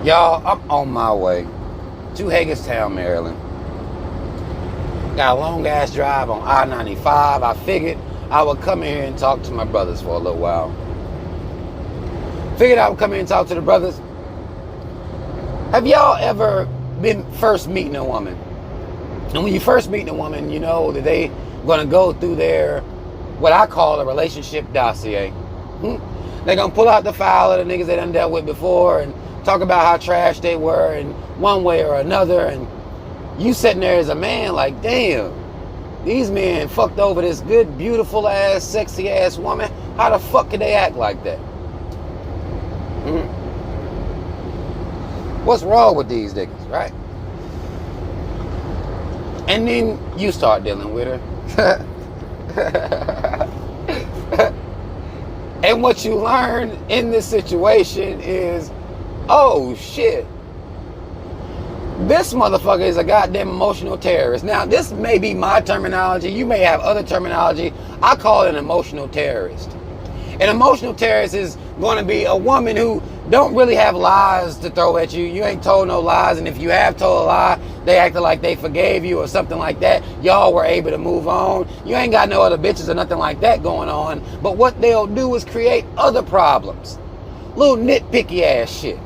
Y'all, I'm on my way to Hagerstown, Maryland. Got a long ass drive on I-95. I figured I would come in here and talk to my brothers for a little while. Figured I would come in and talk to the brothers. Have y'all ever been first meeting a woman? And when you first meet a woman, you know that they gonna go through their, what I call a relationship dossier. They're gonna pull out the file of the niggas they done dealt with before and talk about how trash they were in one way or another. And you sitting there as a man like, damn, these men fucked over this good, beautiful ass, sexy ass woman. How the fuck could they act like that? What's wrong with these niggas, right? And then you start dealing with her. And what you learn in this situation is, oh shit, this motherfucker is a goddamn emotional terrorist. Now, this may be my terminology. You may have other terminology. I call it an emotional terrorist. An emotional terrorist is going to be a woman who don't really have lies to throw at you. You ain't told no lies, and if you have told a lie, they acted like they forgave you or something like that. Y'all were able to move on. You ain't got no other bitches or nothing like that going on. But what they'll do is create other problems. Little nitpicky ass shit.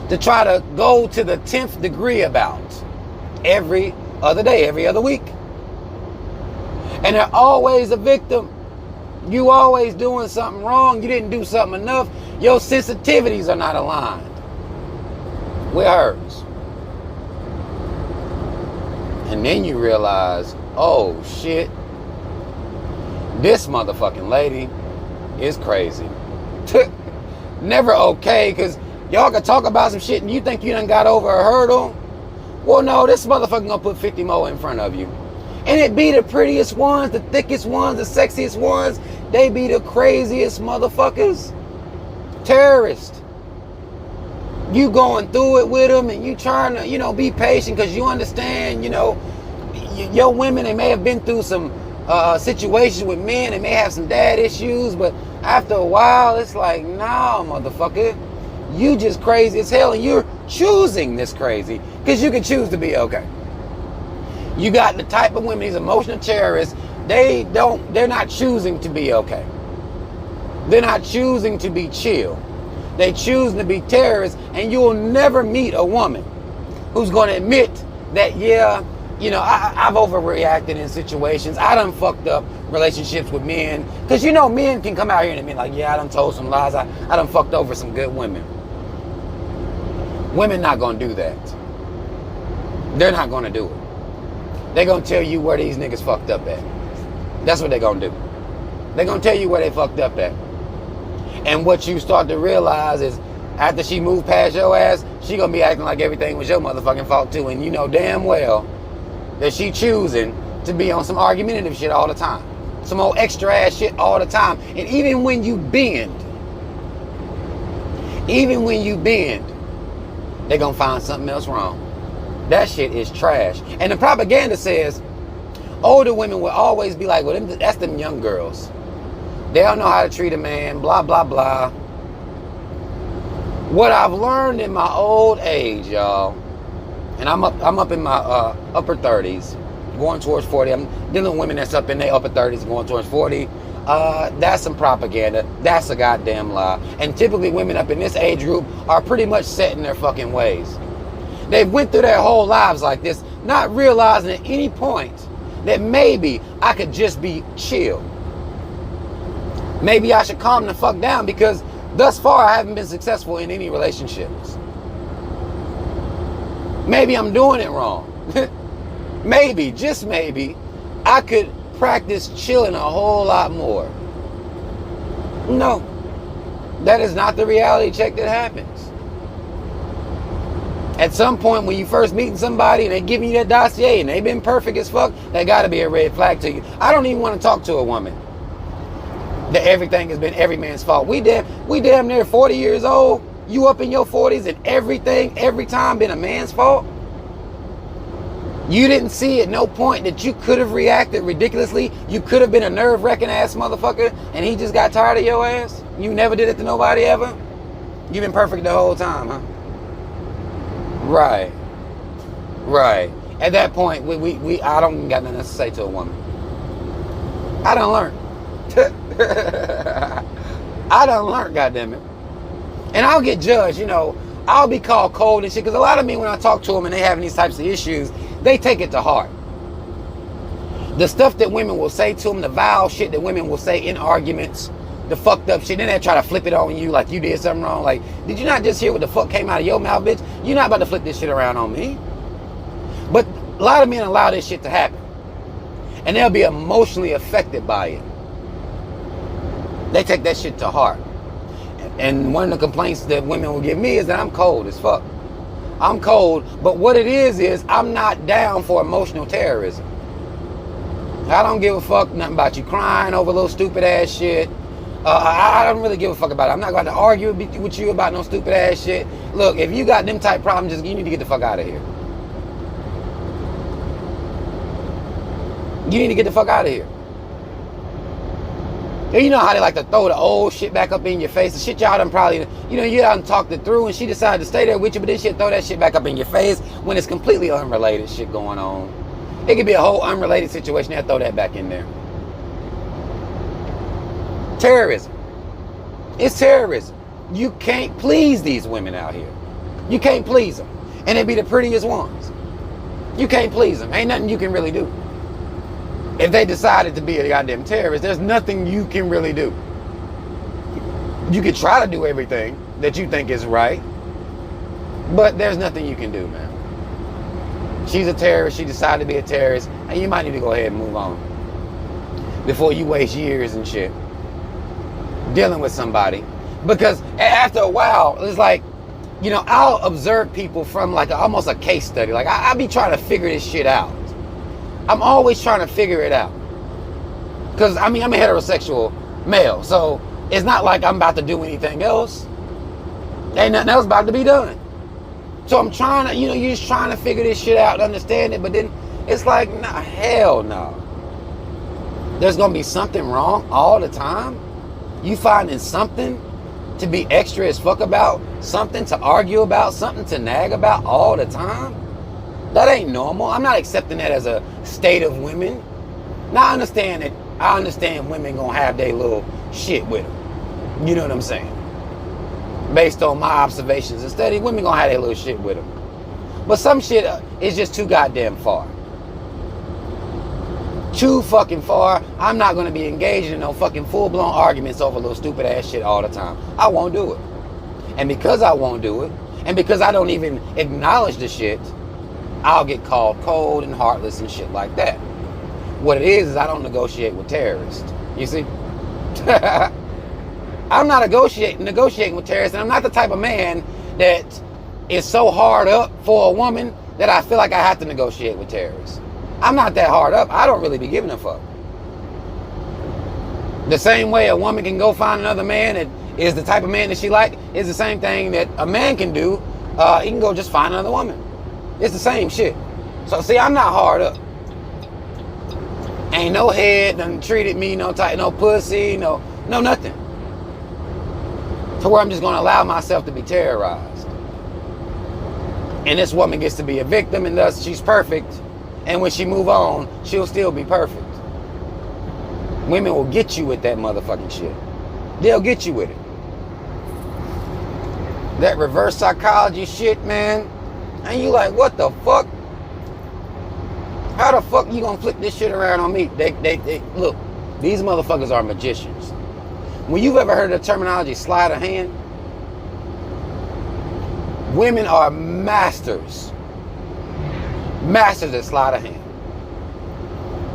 To try to go to the 10th degree about every other day, every other week. And they're always a victim. You always doing something wrong. You didn't do something enough. Your sensitivities are not aligned with hers. And then you realize, oh shit, this motherfucking lady is crazy. Never okay, because y'all can talk about some shit and you think you done got over a hurdle. Well, no, this motherfucker gonna put 50 more in front of you. And it be the prettiest ones, the thickest ones, the sexiest ones. They be the craziest motherfuckers. Terrorists. You going through it with them and you trying to, be patient because you understand, your women, they may have been through some situations with men. They may have some dad issues, but after a while, it's like, nah, motherfucker. You just crazy as hell and you're choosing this crazy because you can choose to be okay. You got the type of women, these emotional terrorists, they're not choosing to be okay. They're not choosing to be chill. They choose to be terrorists, and you'll never meet a woman who's going to admit that, yeah, I've overreacted in situations. I done fucked up relationships with men. Because, men can come out here and admit, like, yeah, I done told some lies. I done fucked over some good women. Women not going to do that. They're not going to do it. They're going to tell you where these niggas fucked up at. That's what they're going to do. They're going to tell you where they fucked up at. And what you start to realize is after she moved past your ass, she going to be acting like everything was your motherfucking fault too. And you know damn well that she choosing to be on some argumentative shit all the time. Some old extra ass shit all the time. And even when you bend, they're going to find something else wrong. That shit is trash. And the propaganda says older women will always be like, well, that's them young girls. They don't know how to treat a man, blah, blah, blah. What I've learned in my old age, y'all, and I'm up in my upper 30s, going towards 40. I'm dealing with women that's up in their upper 30s, going towards 40. That's some propaganda. That's a goddamn lie. And typically women up in this age group are pretty much set in their fucking ways. They've went through their whole lives like this, not realizing at any point that maybe I could just be chill. Maybe I should calm the fuck down because thus far I haven't been successful in any relationships. Maybe I'm doing it wrong. Maybe, just maybe, I could practice chilling a whole lot more. No, that is not the reality check that happens. At some point when you first meeting somebody and they giving you that dossier and they've been perfect as fuck, that gotta be a red flag to you. I don't even want to talk to a woman that everything has been every man's fault. We damn near 40 years old. You up in your 40s and everything, every time been a man's fault. You didn't see at no point that you could have reacted ridiculously. You could have been a nerve-wracking ass motherfucker and he just got tired of your ass. You never did it to nobody ever. You've been perfect the whole time, huh? Right. Right. At that point, I don't got nothing else to say to a woman. I done learned. I done learned, goddammit. And I'll get judged, you know. I'll be called cold and shit. Because a lot of men, when I talk to them and they having these types of issues, they take it to heart. The stuff that women will say to them, the vile shit that women will say in arguments, the fucked up shit, then they try to flip it on you like you did something wrong. Like, did you not just hear what the fuck came out of your mouth, bitch? You're not about to flip this shit around on me. But a lot of men allow this shit to happen. And they'll be emotionally affected by it. They take that shit to heart. And one of the complaints that women will give me is that I'm cold as fuck. I'm cold, but what it is I'm not down for emotional terrorism. I don't give a fuck nothing about you crying over little stupid ass shit. I don't really give a fuck about it. I'm not going to argue with you about no stupid ass shit. Look, if you got them type problems, you need to get the fuck out of here. You need to get the fuck out of here. You know how they like to throw the old shit back up in your face. The shit y'all done probably, you know, you done talked it through and she decided to stay there with you, but then she'll throw that shit back up in your face when it's completely unrelated shit going on. It could be a whole unrelated situation. They'll throw that back in there. Terrorism. It's terrorism. You can't please these women out here. You can't please them. And they be the prettiest ones. You can't please them. Ain't nothing you can really do. If they decided to be a goddamn terrorist, there's nothing you can really do. You could try to do everything that you think is right, but there's nothing you can do, man. She's a terrorist. She decided to be a terrorist, and you might need to go ahead and move on before you waste years and shit dealing with somebody. Because after a while, it's like, you know, I'll observe people from like almost a case study. Like I'll be trying to figure this shit out. I'm always trying to figure it out. Because, I mean, I'm a heterosexual male. So, it's not like I'm about to do anything else. Ain't nothing else about to be done. So, I'm trying to, you know, you're just trying to figure this shit out, understand it. But then, it's like, nah, hell no. There's going to be something wrong all the time. You finding something to be extra as fuck about. Something to argue about. Something to nag about all the time. That ain't normal. I'm not accepting that as a state of women. Now I understand that. I understand women gonna have their little shit with them. You know what I'm saying? Based on my observations and study, women gonna have their little shit with them. But some shit is just too goddamn far. Too fucking far. I'm not gonna be engaged in no fucking full-blown arguments over little stupid ass shit all the time. I won't do it. And because I won't do it, and because I don't even acknowledge the shit, I'll get called cold and heartless and shit like that. What it is I don't negotiate with terrorists. You see? I'm not negotiating with terrorists, and I'm not the type of man that is so hard up for a woman that I feel like I have to negotiate with terrorists. I'm not that hard up. I don't really be giving a fuck. The same way a woman can go find another man that is the type of man that she like is the same thing that a man can do. He can go just find another woman. It's the same shit. So see, I'm not hard up. Ain't no head done treated me no tight, no pussy, no nothing. To where I'm just gonna allow myself to be terrorized. And this woman gets to be a victim, and thus she's perfect. And when she move on, she'll still be perfect. Women will get you with that motherfucking shit. They'll get you with it. That reverse psychology shit, man. And you like, what the fuck? How the fuck you gonna flip this shit around on me? They look, these motherfuckers are magicians. When you've ever heard of the terminology sleight of hand, women are masters. Masters at sleight of hand.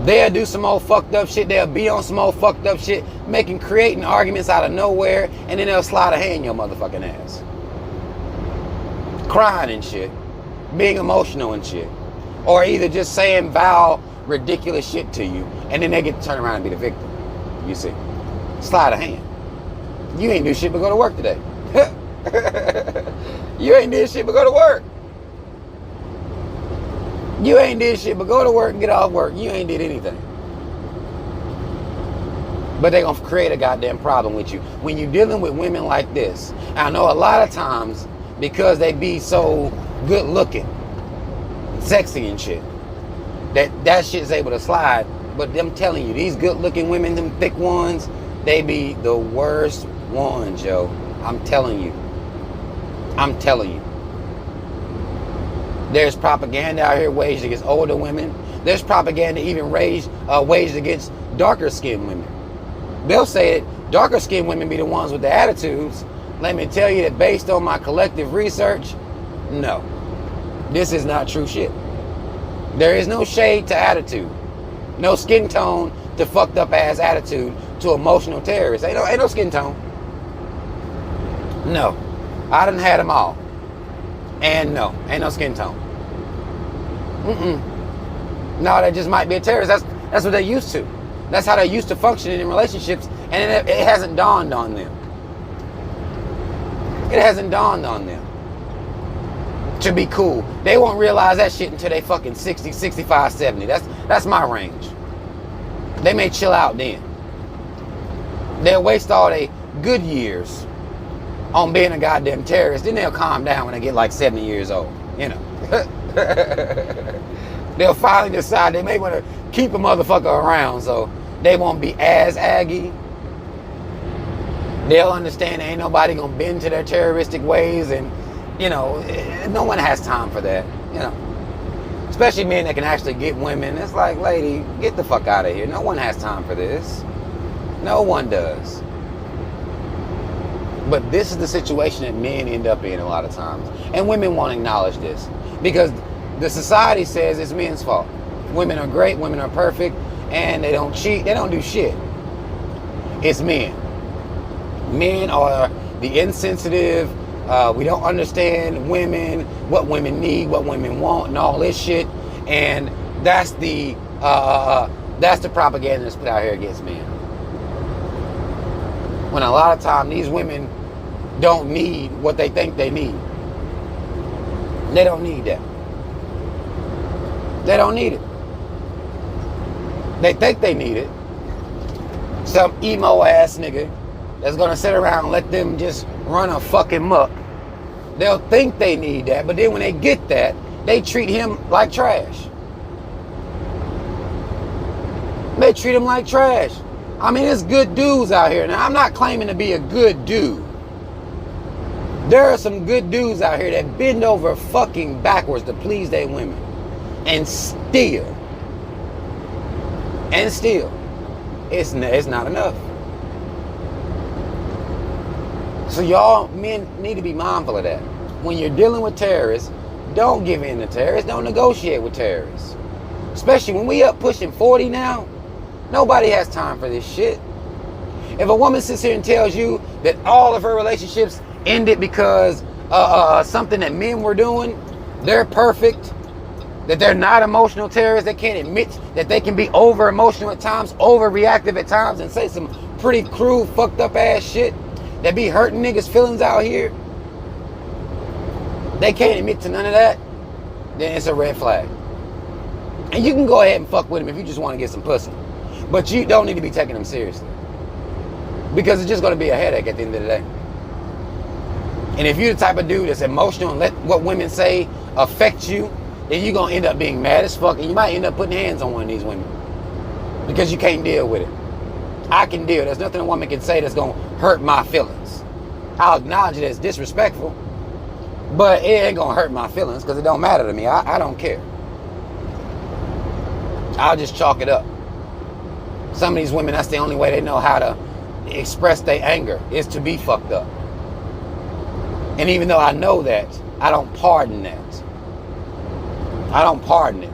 They'll do some old fucked up shit. They'll be on some old fucked up shit, creating arguments out of nowhere, and then they'll sleight of hand your motherfucking ass. Crying and shit. Being emotional and shit. Or either just saying vile, ridiculous shit to you, and then they get to turn around and be the victim. You see? Sleight of hand. You ain't do shit but go to work today. You ain't did shit but go to work. You ain't did shit but go to work and get off work. You ain't did anything. But they gonna create a goddamn problem with you. When you're dealing with women like this, I know a lot of times, because they be so good looking, sexy and shit, that shit's able to slide. But them telling you, these good looking women, them thick ones, they be the worst ones, yo. I'm telling you. There's propaganda out here waged against older women. There's propaganda even waged against darker skinned women. They'll say that darker skinned women be the ones with the attitudes. Let me tell you that based on my collective research, no. This is not true shit. There is no shade to attitude. No skin tone to fucked up ass attitude to emotional terrorists. Ain't no skin tone. No. I done had them all. And no, ain't no skin tone. No, that just might be a terrorist. That's what they used to. That's how they used to function in relationships, and it hasn't dawned on them. It hasn't dawned on them to be cool. They won't realize that shit until they fucking 60, 65, 70. That's my range. They may chill out then. They'll waste all their good years on being a goddamn terrorist. Then they'll calm down when they get like 70 years old. You know. They'll finally decide they may want to keep a motherfucker around so they won't be as aggy. They'll understand ain't nobody gonna bend to their terroristic ways, and you know, no one has time for that. You know, especially men that can actually get women. It's like, lady, get the fuck out of here. No one has time for this. No one does. But this is the situation that men end up in a lot of times, and women won't acknowledge this because the society says it's men's fault. Women are great, women are perfect, and they don't cheat, they don't do shit. It's men. Men are the insensitive, we don't understand women, what women need, what women want, and all this shit. And that's the propaganda that's put out here against men. When a lot of time these women don't need what they think they need. They don't need that. They don't need it. They think they need it. Some emo ass nigga that's gonna sit around and let them just run a fucking muck. They'll think they need that, but then when they get that, they treat him like trash. They treat him like trash. I mean, there's good dudes out here. Now, I'm not claiming to be a good dude. There are some good dudes out here that bend over fucking backwards to please their women. And still, it's not enough. So y'all men need to be mindful of that. When you're dealing with terrorists, don't give in to terrorists. Don't negotiate with terrorists. Especially when we up pushing 40 now. Nobody has time for this shit. If a woman sits here and tells you that all of her relationships ended because something that men were doing, they're perfect, that they're not emotional terrorists, they can't admit that they can be over emotional at times, overreactive at times, and say some pretty crude, fucked up ass shit that be hurting niggas' feelings out here, they can't admit to none of that, then it's a red flag. And you can go ahead and fuck with them if you just want to get some pussy. But you don't need to be taking them seriously. Because it's just going to be a headache at the end of the day. And if you're the type of dude that's emotional and let what women say affect you, then you're going to end up being mad as fuck, and you might end up putting hands on one of these women. Because you can't deal with it. I can deal. There's nothing a woman can say that's going to hurt my feelings. I'll acknowledge it as disrespectful, but it ain't going to hurt my feelings because it don't matter to me. I don't care. I'll just chalk it up. Some of these women, that's the only way they know how to express their anger is to be fucked up. And even though I know that, I don't pardon that. I don't pardon it.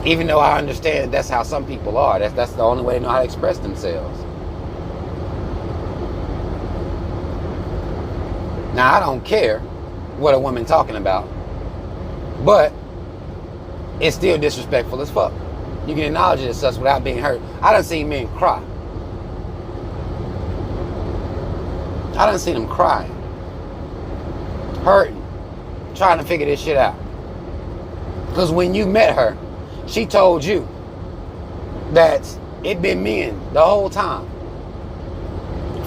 Even though I understand that's how some people are. That's the only way they know how to express themselves. Now, I don't care what a woman talking about, but it's still disrespectful as fuck. You can acknowledge it as such without being hurt. I done seen men cry. I done seen them crying, hurting, trying to figure this shit out. Because when you met her, she told you that it been men the whole time.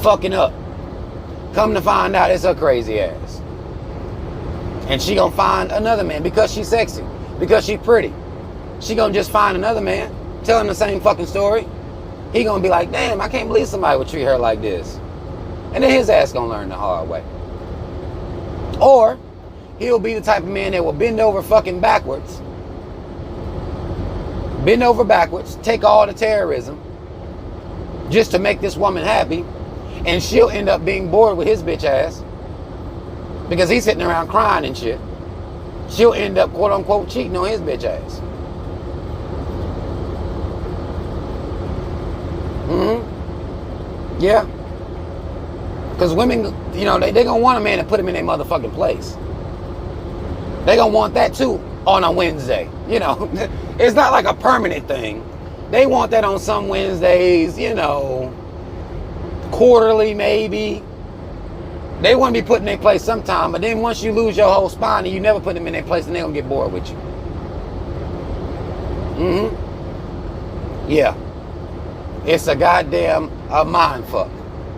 Fucking up. Come to find out it's her crazy ass. And she gonna find another man because she's sexy, because she's pretty. She gonna just find another man, tell him the same fucking story. He gonna be like, damn, I can't believe somebody would treat her like this. And then his ass gonna learn the hard way. Or he'll be the type of man that will bend over fucking backwards. Bend over backwards, take all the terrorism just to make this woman happy. And she'll end up being bored with his bitch ass because he's sitting around crying and shit. She'll end up, quote unquote, cheating on his bitch ass. Yeah. Because women, you know, they gonna want a man to put them in their motherfucking place. They gonna want that too on a Wednesday. You know, it's not like a permanent thing. They want that on some Wednesdays, you know, quarterly maybe. They want to be put in their place sometime, but then once you lose your whole spine and you never put them in their place, and they're gonna get bored with you. Yeah. It's a goddamn mind fuck.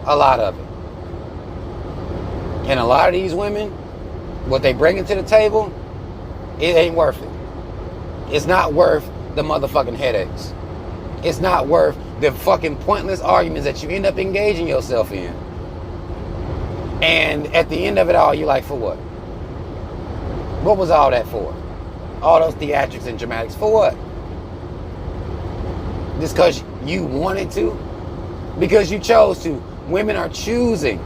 A lot of it. And a lot of these women, what they bring to the table, it ain't worth it. It's not worth the motherfucking headaches. It's not worth the fucking pointless arguments that you end up engaging yourself in. And at the end of it all, you're like, for what? What was all that for? All those theatrics and dramatics, for what? Just because you wanted to? Because you chose to. Women are choosing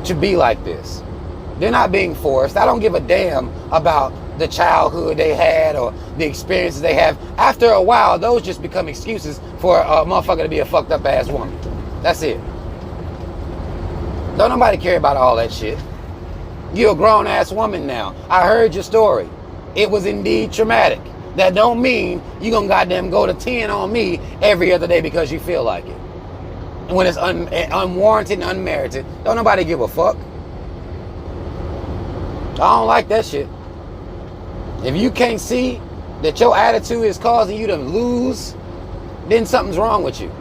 to be like this. They're not being forced. I don't give a damn about the childhood they had or the experiences they have. After a while, those just become excuses for a motherfucker to be a fucked up ass woman. That's it. Don't nobody care about all that shit. You're a grown ass woman now. I heard your story. It was indeed traumatic. That don't mean you gonna goddamn go to 10 on me every other day because you feel like it. And when it's unwarranted and unmerited, don't nobody give a fuck. I don't like that shit. If you can't see that your attitude is causing you to lose, then something's wrong with you.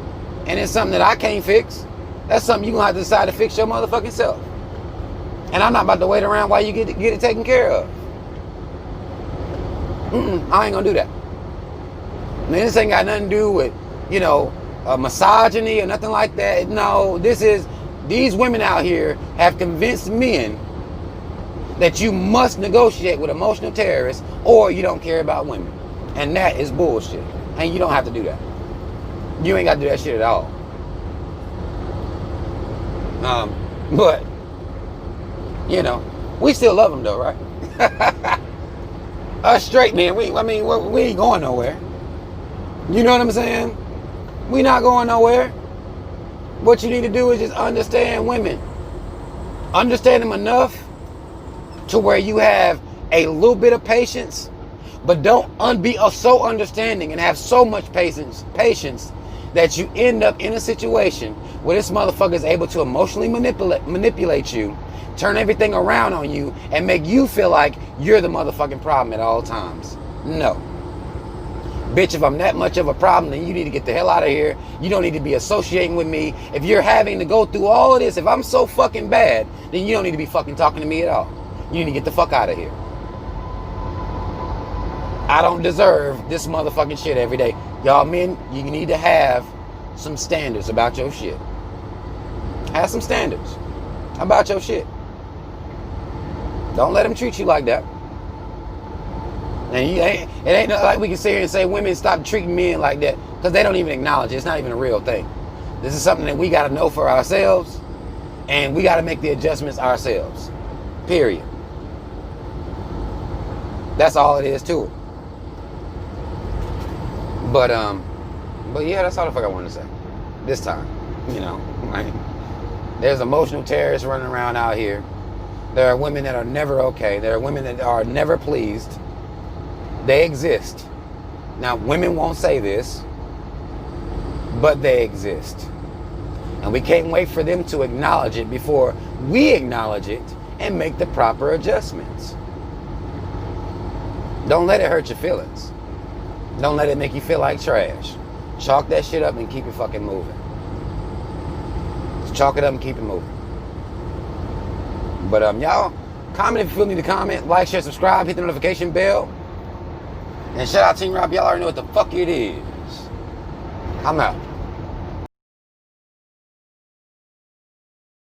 And it's something that I can't fix. That's something you're going to have to decide to fix your motherfucking self. And I'm not about to wait around while you get it taken care of. I ain't going to do that. I mean, this ain't got nothing to do with, you know, misogyny or nothing like that. No, these women out here have convinced men that you must negotiate with emotional terrorists or you don't care about women. And that is bullshit. And you don't have to do that. You ain't got to do that shit at all. But, you know, we still love them though, right? Us straight men, we ain't going nowhere. You know what I'm saying? We not going nowhere. What you need to do is just understand women. Understand them enough to where you have a little bit of patience, but don't be so understanding and have so much patience that you end up in a situation where this motherfucker is able to emotionally manipulate you, turn everything around on you, and make you feel like you're the motherfucking problem at all times. No. Bitch, if I'm that much of a problem, then you need to get the hell out of here. You don't need to be associating with me. If you're having to go through all of this, if I'm so fucking bad, then you don't need to be fucking talking to me at all. You need to get the fuck out of here. I don't deserve this motherfucking shit every day. Y'all men, you need to have some standards about your shit. Have some standards about your shit. Don't let them treat you like that. And it ain't like we can sit here and say women stop treating men like that, because they don't even acknowledge it. It's not even a real thing. This is something that we got to know for ourselves, and we got to make the adjustments ourselves. Period. That's all it is to it. But yeah, that's all the fuck I wanted to say. This time, you know, like, there's emotional terrorists running around out here. There are women that are never okay. There are women that are never pleased. They exist. Now, women won't say this, but they exist. And we can't wait for them to acknowledge it before we acknowledge it and make the proper adjustments. Don't let it hurt your feelings. Don't let it make you feel like trash. Chalk that shit up and keep it fucking moving. Just chalk it up and keep it moving. But y'all Comment if you feel me to comment. Like, share, subscribe, hit the notification bell. And shout out Team Rob. Y'all already know what the fuck it is. I'm out.